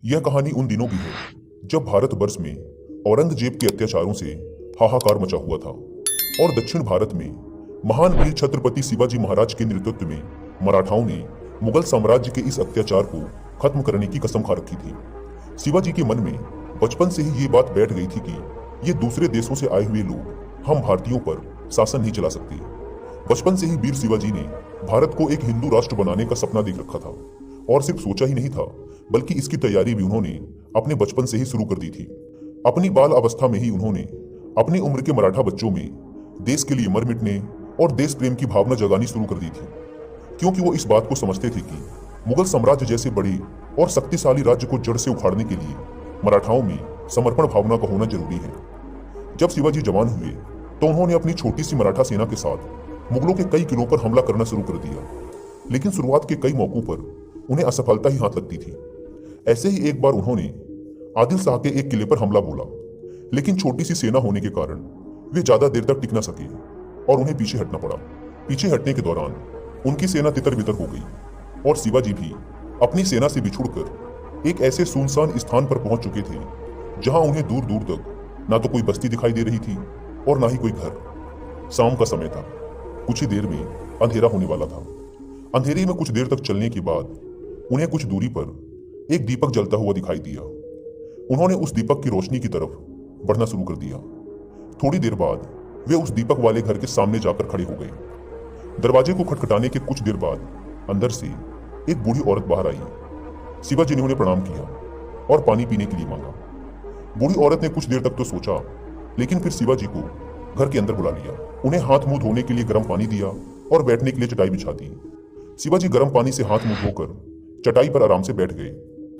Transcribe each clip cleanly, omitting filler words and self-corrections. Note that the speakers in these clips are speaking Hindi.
यह कहानी उन दिनों की है जब भारतवर्ष में औरंगजेब के अत्याचारों से हाहाकार मचा हुआ था और दक्षिण भारत में महान वीर छत्रपति शिवाजी महाराज के नेतृत्व में मराठाओं ने मुगल साम्राज्य के इस अत्याचार को खत्म करने की कसम खा रखी थी। शिवाजी के मन में बचपन से ही ये बात बैठ गई थी कि ये दूसरे देशों से आए हुए लोग हम भारतीयों पर शासन नहीं चला सकते। बचपन से ही वीर शिवाजी ने भारत को एक हिंदू राष्ट्र बनाने का सपना देख रखा था और सिर्फ सोचा ही नहीं था बल्कि इसकी तैयारी भी उन्होंने अपने बचपन से ही शुरू कर दी थी। अपनी बाल अवस्था में ही उन्होंने अपनी उम्र के मराठा बच्चों में देश के लिए मर मिटने और देश प्रेम की भावना जगानी शुरू कर दी थी, क्योंकि वो इस बात को समझते थे कि मुगल साम्राज्य जैसे बड़े और शक्तिशाली राज्य को जड़ से उखाड़ने के लिए मराठाओं में समर्पण भावना का होना जरूरी है। जब शिवाजी जवान हुए तो उन्होंने अपनी छोटी सी मराठा सेना के साथ मुगलों के कई किलों पर हमला करना शुरू कर दिया, लेकिन शुरुआत के कई मौकों पर उन्हें असफलता ही हाथ लगती थी। ऐसे ही एक बार उन्होंने आदिल शाह के एक किले पर हमला बोला, लेकिन छोटी सी सेना होने के कारण वे ज्यादा देर तक टिक न सके और उन्हें पीछे हटना पड़ा। पीछे हटने के दौरान उनकी सेना तितर बितर हो गई और शिवाजी भी अपनी सेना से बिछुड़कर एक ऐसे सुनसान स्थान पर पहुंच चुके थे जहां उन्हें दूर दूर तक ना तो कोई बस्ती दिखाई दे रही थी और ना ही कोई घर। शाम का समय था, कुछ ही देर में अंधेरा होने वाला था। अंधेरे में कुछ देर तक चलने के बाद उन्हें कुछ दूरी पर एक दीपक जलता हुआ दिखाई दिया। उन्होंने उस दीपक की रोशनी की तरफ बढ़ना शुरू कर दिया। थोड़ी देर बाद वे उस दीपक वाले घर के सामने जाकर खड़े हो गए। दरवाजे को खटखटाने के कुछ देर बाद अंदर से एक बूढ़ी औरत बाहर आई। शिवाजी ने उन्हें प्रणाम किया और पानी पीने के लिए मांगा। बूढ़ी औरत ने कुछ देर तक तो सोचा, लेकिन फिर शिवाजी को घर के अंदर बुला लिया। उन्हें हाथ मुंह धोने के लिए गर्म पानी दिया और बैठने के लिए चटाई बिछा दी। शिवाजी गर्म पानी से हाथ मुंह धोकर चटाई पर आराम से बैठ गए।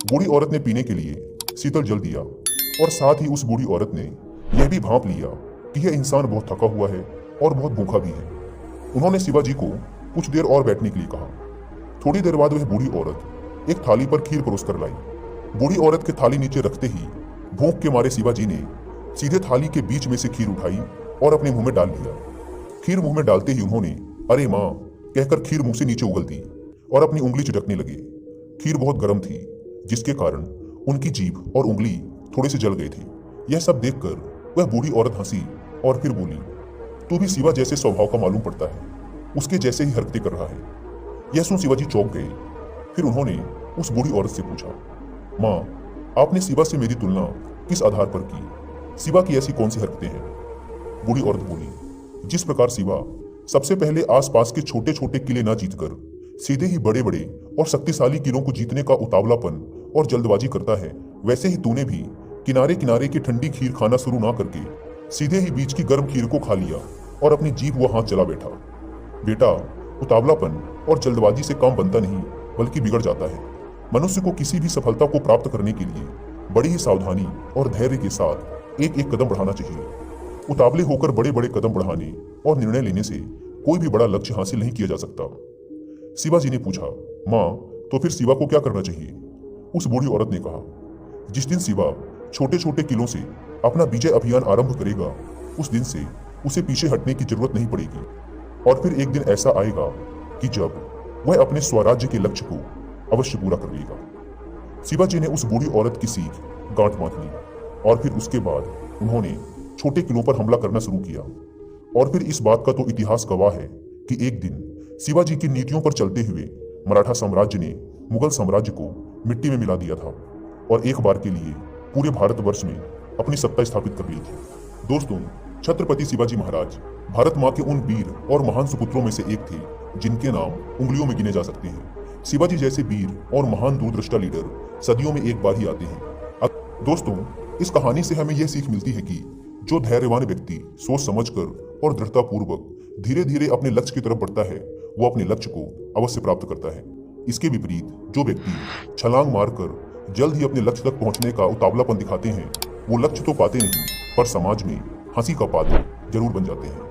बूढ़ी औरत ने पीने के लिए शीतल जल दिया और साथ ही उस बूढ़ी औरत ने यह भी भांप लिया कि यह इंसान बहुत थका हुआ है और बहुत भूखा भी है। उन्होंने शिवाजी को कुछ देर और बैठने के लिए कहा। थोड़ी देर बाद वह बूढ़ी औरत एक थाली पर खीर परोस कर लाई। बूढ़ी औरत के थाली नीचे रखते ही भूख के मारे शिवाजी ने सीधे थाली के बीच में से खीर उठाई और अपने मुंह में डाल लिया। खीर मुंह में डालते ही उन्होंने अरे माँ कहकर खीर मुंह से नीचे उगल दी और अपनी उंगली चिटकने लगे। खीर बहुत गर्म थी, जिसके कारण उनकी जीभ और उंगली थोड़े से जल गए थे। यह सब देखकर वह बूढ़ी औरत हंसी और फिर बोली, तू भी शिवा जैसे स्वभाव का मालूम पड़ता है, उसके जैसे ही हरकतें कर रहा है। यह सुन शिवाजी चौंक गए। फिर उन्होंने उस बूढ़ी औरत से पूछा, माँ आपने शिवा से मेरी तुलना किस आधार पर की? शिवा की ऐसी कौन सी हरकतें हैं? बूढ़ी औरत बोली, जिस प्रकार शिवा सबसे पहले आसपास के छोटे छोटे किले ना जीतकर सीधे ही बड़े बड़े और शक्तिशाली किलों को जीतने का उतावलापन और जल्दबाजी करता है, वैसे ही तूने भी किनारे किनारे की ठंडी खीर खाना शुरू ना करके सीधे ही बीच की गर्म खीर को खा लिया और अपनी जीभ व हाथ चला बैठा। बेटा, उतावलापन और जल्दबाजी से काम बनता नहीं बल्कि बिगड़ जाता है। मनुष्य को किसी भी सफलता को प्राप्त करने के लिए बड़ी ही सावधानी और धैर्य के साथ एक एक कदम बढ़ाना चाहिए। उतावले होकर बड़े बड़े कदम बढ़ाने और निर्णय लेने से कोई भी बड़ा लक्ष्य हासिल नहीं किया जा सकता। शिवाजी ने पूछा, माँ तो फिर शिवा को क्या करना चाहिए? उस बूढ़ी औरत ने कहा, जिस दिन शिवा छोटे छोटे किलों से अपना विजय अभियान आरंभ करेगा, उस दिन से उसे पीछे हटने की जरूरत नहीं पड़ेगी और फिर एक दिन ऐसा आएगा कि जब वह अपने स्वराज्य के लक्ष्य को अवश्य पूरा कर लेगा। शिवाजी ने उस बूढ़ी औरत की सीख गांठ बांध ली और फिर उसके बाद उन्होंने छोटे किलों पर हमला करना शुरू किया। और फिर इस बात का तो इतिहास गवाह है कि एक दिन शिवाजी की नीतियों पर चलते हुए मराठा साम्राज्य ने मुगल साम्राज्य को मिट्टी में मिला दिया था और एक बार के लिए पूरे भारतवर्ष में अपनी सत्ता स्थापित कर ली थी। दोस्तों, छत्रपति शिवाजी महाराज भारत माँ के उन वीर और महान सुपुत्रों में से एक थे जिनके नाम उंगलियों में गिने जा सकते हैं। शिवाजी जैसे वीर और महान दूरदृष्टा लीडर सदियों में एक बार ही आते हैं। दोस्तों, इस कहानी से हमें यह सीख मिलती है कि जो धैर्यवान व्यक्ति सोच समझकर और दृढ़तापूर्वक धीरे धीरे अपने लक्ष्य की तरफ बढ़ता है, वो अपने लक्ष्य को अवश्य प्राप्त करता है। इसके विपरीत जो व्यक्ति छलांग मारकर जल्द ही अपने लक्ष्य तक पहुंचने का उतावलापन दिखाते हैं, वो लक्ष्य तो पाते नहीं पर समाज में हंसी का पात्र जरूर बन जाते हैं।